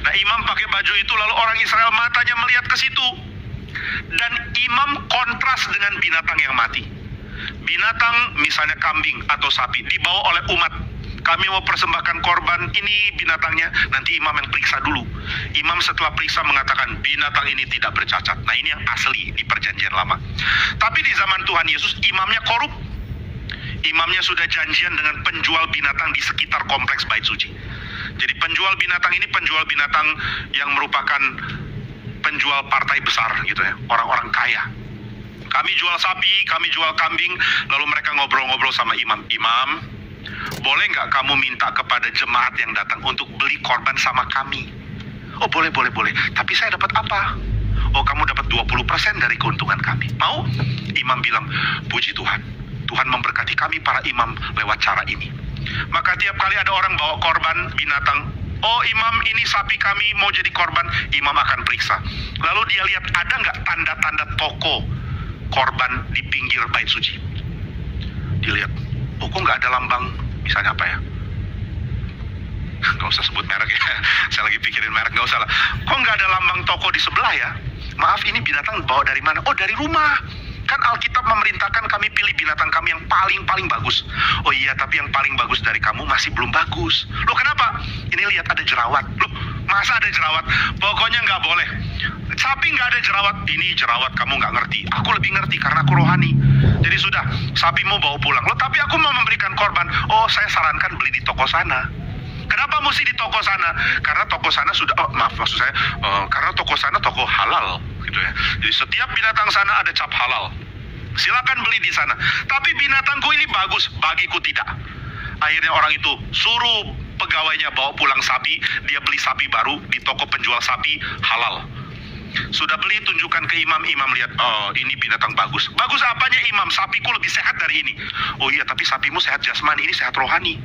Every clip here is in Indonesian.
Nah, imam pakai baju itu, lalu orang Israel matanya melihat ke situ. Dan imam kontras dengan binatang yang mati. Binatang misalnya kambing atau sapi dibawa oleh umat. Kami mau persembahkan korban, ini binatangnya, nanti imam yang periksa dulu. Imam setelah periksa mengatakan binatang ini tidak bercacat. Nah, ini yang asli di perjanjian lama. Tapi di zaman Tuhan Yesus, imamnya korup. Imamnya sudah janjian dengan penjual binatang di sekitar kompleks Bait Suci. Jadi penjual binatang ini penjual binatang yang merupakan penjual partai besar gitu ya, orang-orang kaya. Kami jual sapi, kami jual kambing, lalu mereka ngobrol-ngobrol sama imam. Imam, boleh nggak kamu minta kepada jemaat yang datang untuk beli korban sama kami? Oh, boleh. Tapi saya dapat apa? Oh, kamu dapat 20% dari keuntungan kami. Mau? Imam bilang, puji Tuhan. Tuhan memberkati kami para imam lewat cara ini. Maka tiap kali ada orang bawa korban binatang, oh imam, ini sapi kami mau jadi korban, imam akan periksa. Lalu dia lihat ada nggak tanda-tanda toko korban di pinggir Bait Suci. Dilihat, oh kok nggak ada lambang, misalnya apa ya? Nggak usah sebut merek ya, saya lagi pikirin merek, nggak usah lah. Kok nggak ada lambang toko di sebelah ya? Maaf, ini binatang bawa dari mana? Oh, dari rumah. Kan Alkitab memerintahkan kami pilih binatang kami yang paling bagus. Oh iya, tapi yang paling bagus dari kamu masih belum bagus. Loh, kenapa? Ini lihat ada jerawat. Loh, masa ada jerawat? Pokoknya nggak boleh. Sapi nggak ada jerawat. Ini jerawat kamu nggak ngerti. Aku lebih ngerti karena aku rohani. Jadi sudah, sapimu bawa pulang. Loh, tapi aku mau memberikan korban. Oh, saya sarankan beli di toko sana. Kenapa mesti di toko sana? Karena toko sana sudah, karena toko sana toko halal. Gitu ya. Jadi setiap binatang sana ada cap halal. Silakan beli di sana. Tapi binatangku ini bagus, bagiku tidak. Akhirnya orang itu suruh pegawainya bawa pulang sapi, dia beli sapi baru di toko penjual sapi halal. Sudah beli, tunjukkan ke imam, imam lihat, oh ini binatang bagus. Bagus apanya imam? Sapiku lebih sehat dari ini. Oh iya, tapi sapimu sehat jasmani, ini sehat rohani.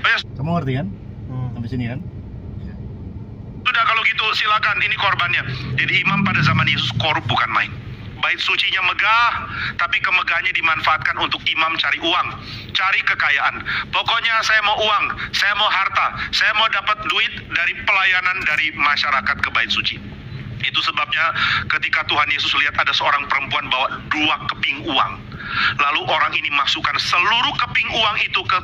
Oh ya, kamu ngerti kan? Sampai sini kan? Sudah kalau gitu silakan, ini korbannya. Jadi imam pada zaman Yesus korup bukan main. Bait sucinya megah, tapi kemegahannya dimanfaatkan untuk imam cari uang, cari kekayaan. Pokoknya saya mau uang, saya mau harta, saya mau dapat duit dari pelayanan dari masyarakat ke bait suci. Itu sebabnya ketika Tuhan Yesus lihat ada seorang perempuan bawa 2 keping uang. Lalu orang ini masukkan seluruh keping uang itu ke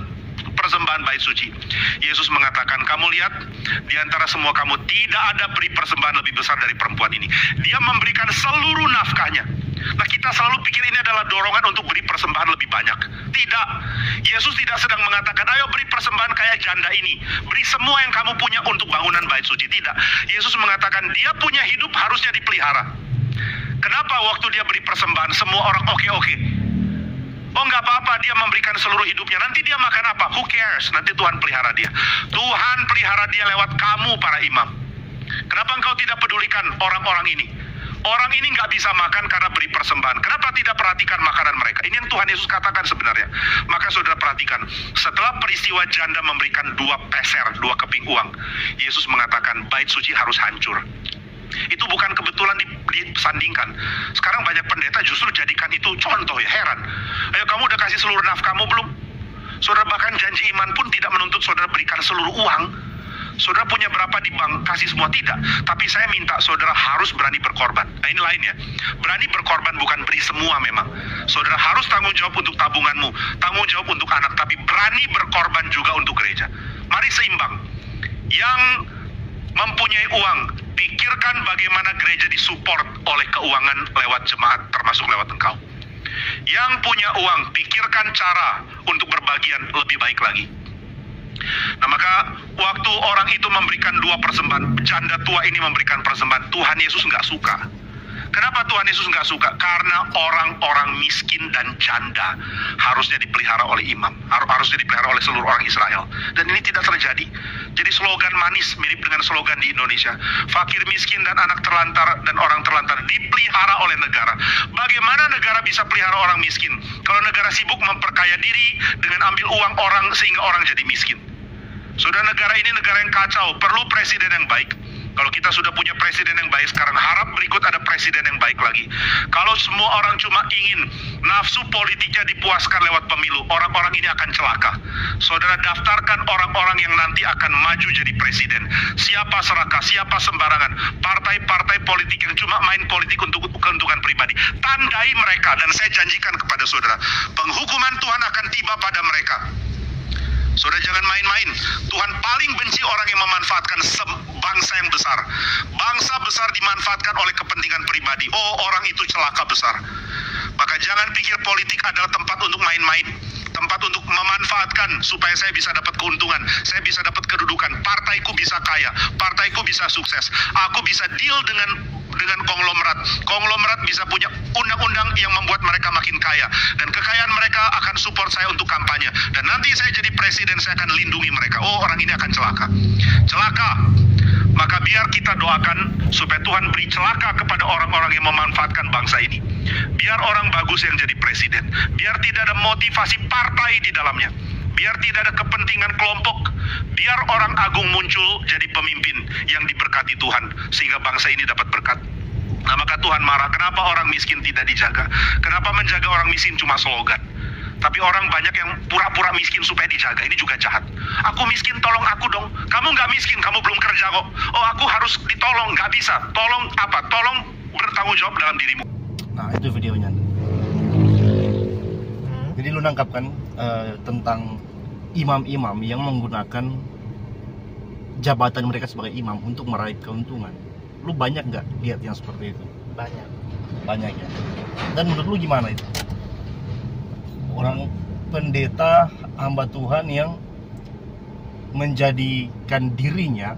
persembahan bait suci. Yesus mengatakan, kamu lihat di antara semua kamu tidak ada beri persembahan lebih besar dari perempuan ini. Dia memberikan seluruh nafkahnya. Nah, kita selalu pikir ini adalah dorongan untuk beri persembahan lebih banyak. Tidak. Yesus tidak sedang mengatakan, ayo beri persembahan kayak janda ini. Beri semua yang kamu punya untuk bangunan bait suci. Tidak. Yesus mengatakan dia punya hidup harusnya dipelihara. Kenapa waktu dia beri persembahan semua orang oke? Oh, nggak apa-apa, dia memberikan seluruh hidupnya. Nanti dia makan apa? Who cares? Nanti Tuhan pelihara dia. Tuhan pelihara dia lewat kamu para imam. Kenapa engkau tidak pedulikan orang-orang ini? Orang ini nggak bisa makan karena beri persembahan. Kenapa tidak perhatikan makanan mereka? Ini yang Tuhan Yesus katakan sebenarnya. Maka saudara perhatikan, setelah peristiwa janda memberikan 2 peser, 2 keping uang, Yesus mengatakan bait suci harus hancur. Itu bukan kebetulan disandingkan. Sekarang banyak pendeta justru jadikan itu contoh ya, heran. Ayo kamu udah kasih seluruh nafkahmu belum? Saudara bahkan janji iman pun tidak menuntut saudara berikan seluruh uang. Saudara punya berapa di bank, kasih semua, tidak. Tapi saya minta saudara harus berani berkorban. Nah, ini lainnya. Berani berkorban bukan beri semua memang. Saudara harus tanggung jawab untuk tabunganmu, tanggung jawab untuk anak, tapi berani berkorban juga untuk gereja. Mari seimbang. Yang mempunyai uang, pikirkan bagaimana gereja disupport oleh keuangan lewat jemaat, termasuk lewat engkau. Yang punya uang, pikirkan cara untuk berbagian lebih baik lagi. Nah, maka waktu orang itu memberikan 2 persembahan, janda tua ini memberikan persembahan, Tuhan Yesus nggak suka. Kenapa Tuhan Yesus nggak suka? Karena orang-orang miskin dan janda harusnya dipelihara oleh imam, harusnya dipelihara oleh seluruh orang Israel. Dan ini tidak terjadi. Jadi slogan manis mirip dengan slogan di Indonesia. Fakir, miskin, dan anak terlantar dan orang terlantar dipelihara oleh negara. Bagaimana negara bisa pelihara orang miskin? Kalau negara sibuk memperkaya diri dengan ambil uang orang sehingga orang jadi miskin. Saudara, negara ini negara yang kacau, perlu presiden yang baik. Kalau kita sudah punya presiden yang baik sekarang, harap berikut ada presiden yang baik lagi. Kalau semua orang cuma ingin nafsu politiknya dipuaskan lewat pemilu, orang-orang ini akan celaka. Saudara, daftarkan orang-orang yang nanti akan maju jadi presiden. Siapa serakah, siapa sembarangan. Partai-partai politik yang cuma main politik untuk keuntungan pribadi. Tandai mereka, dan saya janjikan kepada saudara, penghukuman Tuhan akan tiba pada mereka. Saudara, jangan main-main. Tuhan paling benci orang yang memanfaatkan bangsa yang besar. Bangsa besar dimanfaatkan oleh kepentingan pribadi. Oh, orang itu celaka besar. Maka jangan pikir politik adalah tempat untuk main-main. Tempat untuk memanfaatkan supaya saya bisa dapat keuntungan, saya bisa dapat kedudukan, partaiku bisa kaya, partaiku bisa sukses, aku bisa deal dengan konglomerat. Konglomerat bisa punya undang-undang yang membuat mereka makin kaya, dan kekayaan mereka akan support saya untuk kampanye, dan nanti saya jadi presiden, saya akan lindungi mereka. Oh, orang ini akan celaka. Maka biar kita doakan supaya Tuhan beri celaka kepada orang-orang yang memanfaatkan bangsa ini. Biar orang bagus yang jadi presiden. Biar tidak ada motivasi partai di dalamnya. Biar tidak ada kepentingan kelompok. Biar orang agung muncul jadi pemimpin yang diberkati Tuhan, sehingga bangsa ini dapat berkat. Nah, maka Tuhan marah. Kenapa orang miskin tidak dijaga? Kenapa menjaga orang miskin cuma slogan? Tapi orang banyak yang pura-pura miskin supaya dijaga. Ini juga jahat. Aku miskin, tolong aku dong. Kamu nggak miskin, kamu belum kerja kok. Oh, aku harus ditolong, nggak bisa. Tolong apa? Tolong bertanggung jawab dalam dirimu. Nah, itu videonya. Jadi lu nangkap kan tentang imam-imam yang menggunakan jabatan mereka sebagai imam untuk meraih keuntungan. Lu banyak nggak lihat yang seperti itu? Banyak ya. Dan menurut lu gimana itu? Orang pendeta hamba Tuhan yang menjadikan dirinya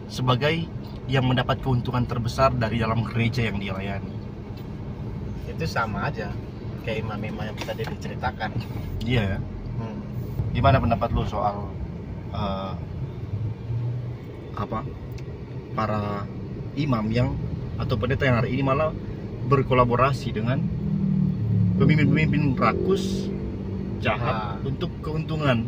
sebagai yang mendapat keuntungan terbesar dari dalam gereja yang dia layani. Itu sama aja kayak imam-imam yang tadi diceritakan. Iya ya. Gimana pendapat lu soal para imam yang atau pendeta yang hari ini malah berkolaborasi dengan pemimpin-pemimpin rakus jahat untuk keuntungan?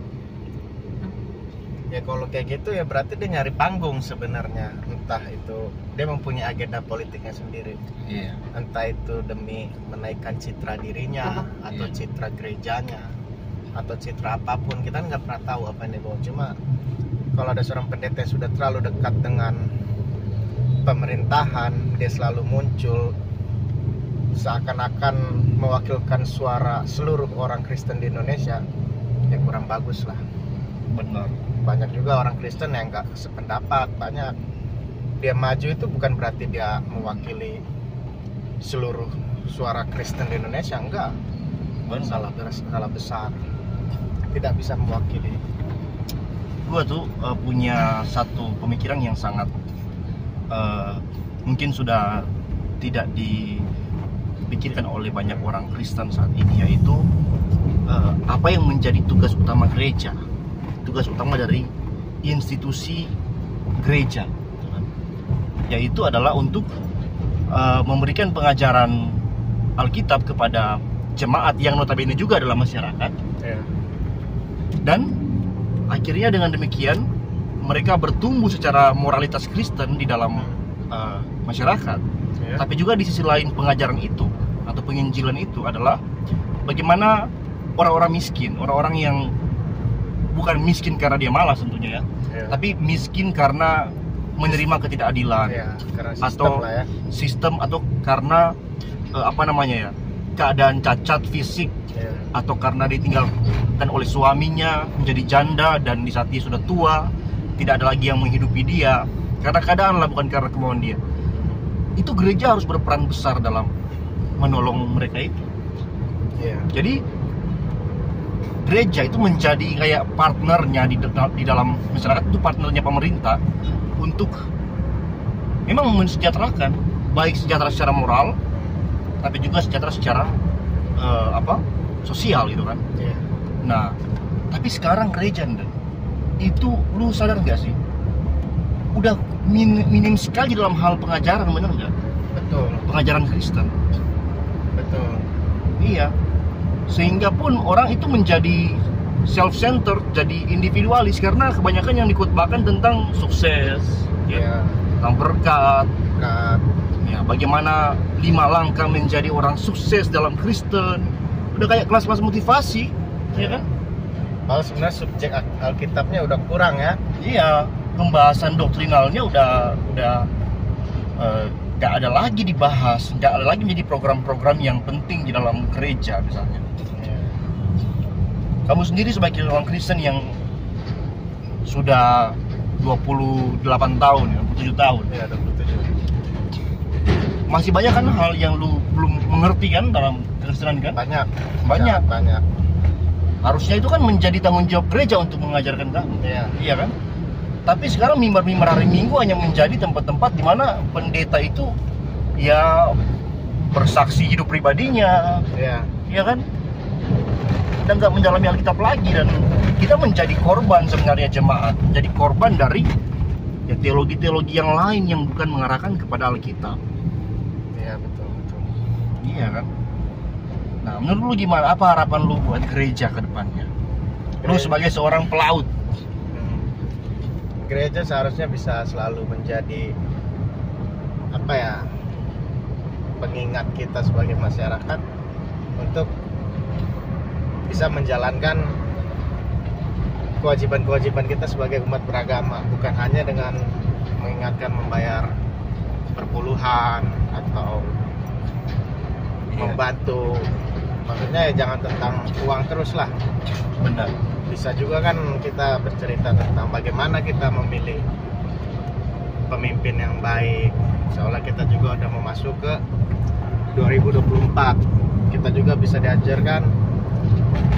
Ya kalau kayak gitu ya berarti dia nyari panggung sebenarnya. Entah itu dia mempunyai agenda politiknya sendiri. Iya. Entah itu demi menaikkan citra dirinya atau citra gerejanya atau citra apapun, kita nggak pernah tahu apa yang dia bawa. Cuma kalau ada seorang pendeta yang sudah terlalu dekat dengan pemerintahan, dia selalu muncul seakan-akan mewakilkan suara seluruh orang Kristen di Indonesia, ya kurang bagus lah. Benar. Banyak juga orang Kristen yang nggak sependapat. Banyak dia maju itu bukan berarti dia mewakili seluruh suara Kristen di Indonesia, enggak. Salah besar. Tidak bisa mewakili. Gua tuh punya satu pemikiran yang sangat mungkin sudah tidak dipikirkan oleh banyak orang Kristen saat ini, yaitu apa yang menjadi tugas utama gereja, tugas utama dari institusi gereja, yaitu adalah untuk memberikan pengajaran Alkitab kepada jemaat yang notabene juga adalah masyarakat. Dan akhirnya dengan demikian mereka bertumbuh secara moralitas Kristen di dalam masyarakat. Tapi juga di sisi lain pengajaran itu atau penginjilan itu adalah bagaimana orang-orang miskin, orang-orang yang bukan miskin karena dia malas tentunya tapi miskin karena menerima ketidakadilan karena sistem atau karena keadaan cacat fisik atau karena ditinggalkan oleh suaminya menjadi janda dan di saat dia sudah tua tidak ada lagi yang menghidupi dia karena keadaan lah, bukan karena kemauan dia. Itu gereja harus berperan besar dalam menolong mereka itu. Jadi gereja itu menjadi kayak partnernya di dalam masyarakat, itu partnernya pemerintah untuk memang mensejahterakan, baik sejahtera secara moral tapi juga sejahtera secara sosial gitu kan. Nah, tapi sekarang gereja itu lu sadar nggak sih? Udah minim sekali dalam hal pengajaran, benar nggak? Betul. Pengajaran Kristen. Betul. Iya. Sehingga pun orang itu menjadi self-centered, jadi individualis, karena kebanyakan yang dikutbahkan tentang sukses, Ya, tentang berkat, kan. ya, bagaimana 5 langkah menjadi orang sukses dalam Kristen. Udah kayak kelas-kelas motivasi, ya kan? Kalau sebenarnya subjek Alkitabnya udah kurang ya. Iya, pembahasan doktrinalnya udah nggak ada lagi dibahas, nggak ada lagi menjadi program-program yang penting di dalam gereja misalnya. Kamu sendiri sebagai orang Kristen yang sudah 28 tahun, 27 tahun, Ya, 27. masih banyak kan hal yang lu belum mengerti kan dalam Kristenan kan? Banyak. Banyak. Harusnya itu kan menjadi tanggung jawab gereja untuk mengajarkan kamu. Iya. Iya kan? Tapi sekarang mimbar-mimbar hari Minggu hanya menjadi tempat-tempat di mana pendeta itu ya bersaksi hidup pribadinya, Iya. ya kan? Dan nggak mendalami Alkitab lagi, dan kita menjadi korban sebenarnya jemaat, menjadi korban dari ya teologi-teologi yang lain yang bukan mengarahkan kepada Alkitab. Iya, betul. Iya kan? Nah, menurut lu gimana? Apa harapan lu buat gereja ke depannya? Lu sebagai seorang pelaut. Gereja seharusnya bisa selalu menjadi apa ya? Pengingat kita sebagai masyarakat untuk bisa menjalankan kewajiban-kewajiban kita sebagai umat beragama, bukan hanya dengan mengingatkan membayar perpuluhan atau membantu. Maksudnya ya jangan tentang uang terus lah. Benar. Bisa juga kan kita bercerita tentang bagaimana kita memilih pemimpin yang baik. Seolah kita juga udah mau masuk ke 2024. Kita juga bisa diajarkan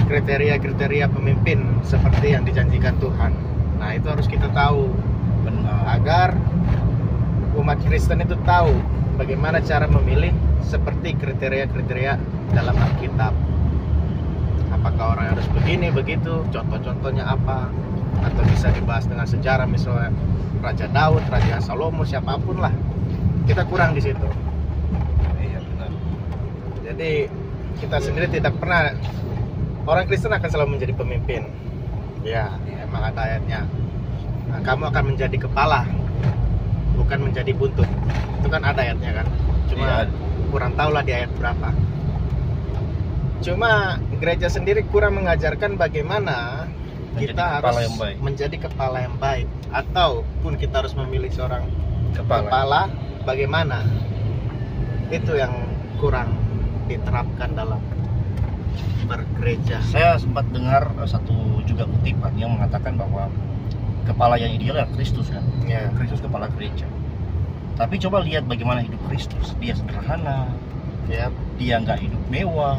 kriteria-kriteria pemimpin seperti yang dijanjikan Tuhan. Nah, itu harus kita tahu. Benar. Agar umat Kristen itu tahu bagaimana cara memilih seperti kriteria-kriteria dalam Alkitab. Apakah orang harus begini, begitu, contoh-contohnya apa, atau bisa dibahas dengan sejarah, misalnya Raja Daud, Raja Salomo, siapapun lah. Kita kurang di situ. Iya, benar. Jadi kita sendiri tidak pernah, orang Kristen akan selalu menjadi pemimpin. Ya, emang ada ayatnya. Nah, kamu akan menjadi kepala, bukan menjadi buntut. Itu kan ada ayatnya kan. Cuma kurang tahu lah di ayat berapa. Cuma gereja sendiri kurang mengajarkan bagaimana Menjadi kita kepala harus yang baik. menjadi kepala yang baik, ataupun kita harus memilih seorang Kepala. kepala, bagaimana. Itu yang kurang diterapkan dalam bergereja. Saya sempat dengar satu juga kutipan yang mengatakan bahwa kepala yang ideal adalah Kristus kan. Ya. Kristus kepala gereja. Tapi coba lihat bagaimana hidup Kristus. Dia sederhana, Ya. dia nggak hidup mewah,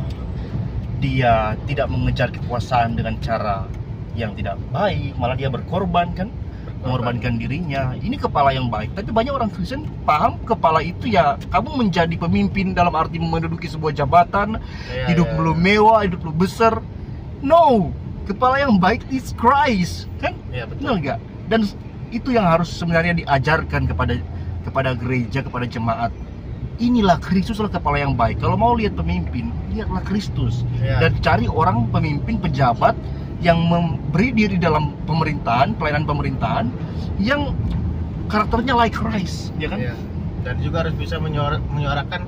dia tidak mengejar kekuasaan dengan cara yang tidak baik, malah dia berkorban kan, mengorbankan dirinya. Ini kepala yang baik. Tapi banyak orang Kristen paham kepala itu ya kamu menjadi pemimpin dalam arti menduduki sebuah jabatan, Ya, hidup ya. lu mewah, hidup lu besar. No, kepala yang baik is Christ, kan? Ya, betul. Benar nggak? Dan itu yang harus sebenarnya diajarkan kepada gereja, kepada jemaat. Inilah Kristuslah kepala yang baik. Kalau mau lihat pemimpin, lihatlah Kristus. Ya. Dan cari orang pemimpin, pejabat yang memberi diri dalam pemerintahan, pelayanan pemerintahan yang karakternya like Christ, ya kan? Ya. Dan juga harus bisa menyuarakan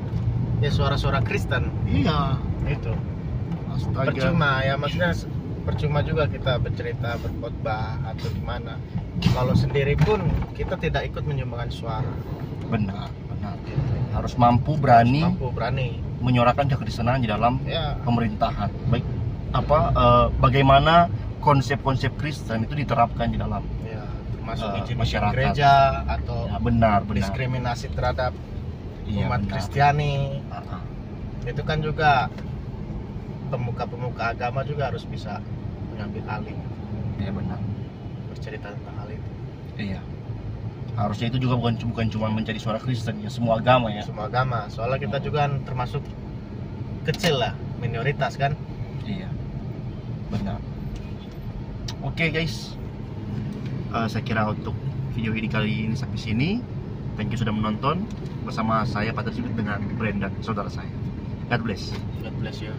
ya suara-suara Kristen. Iya. Itu. Astaga. Percuma ya, maksudnya percuma juga kita bercerita, berkhotbah atau gimana. Kalau sendiri pun kita tidak ikut menyumbangkan suara. Benar. Harus mampu berani menyuarakan kekristenan di dalam Ya. pemerintahan. Baik bagaimana konsep-konsep Kristen itu diterapkan di dalam Ya, termasuk izin masyarakat. gereja atau ya, benar. diskriminasi terhadap Iya, umat benar. Kristiani. Ah, Itu kan juga pemuka-pemuka agama juga harus bisa mengambil alih, iya benar. bercerita tentang hal itu. Iya. Harusnya itu juga bukan cuma menjadi suara Kristen ya, semua agama ya. Semua agama, soalnya kita juga kan termasuk kecil lah, minoritas kan. Iya. Benar. Oke guys. Saya kira untuk video ini kali ini sampai sini. Thank you sudah menonton bersama saya Patrick dengan Brendan, saudara saya. God bless. God bless you.